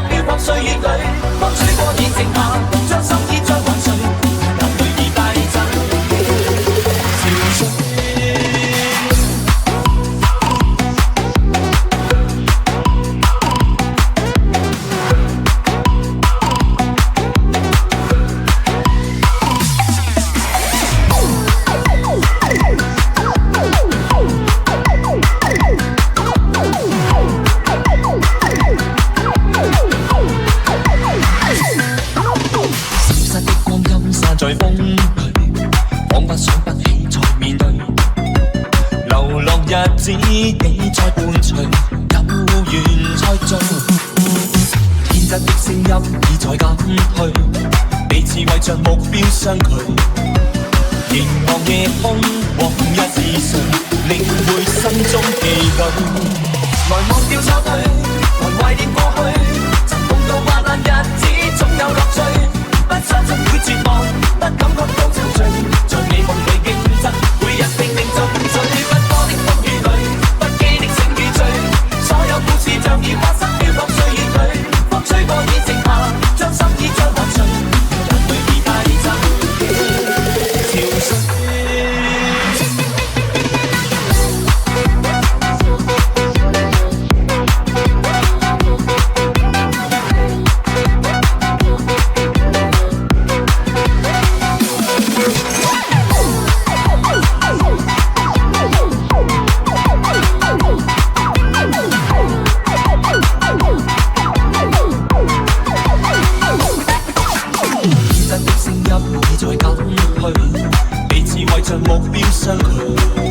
漂泊歲月裏，風吹過已靜下，將心意再還誰？眼淚已帶走潮水。在風裏，彷彿想不起再面對，流浪日子幾再伴隨，有緣再聚。天真的聲音已在減退，彼此為着目標相距。凝望夜空，往日是誰，領會心中寄居。來忘掉錯對，來懷念過去，曾共度患難日子，總有樂趣。不相信會絕望，不感覺到憔悴，在美夢裏競爭，每日拼命進取。不多的風雨裏，不羈的醒與醉，所有故事像已發生漂泊歲月裏，風吹過已靜下，將心意再還誰？眼淚已帶走潮水。天真的聲音已在減退，彼此為着目標相距。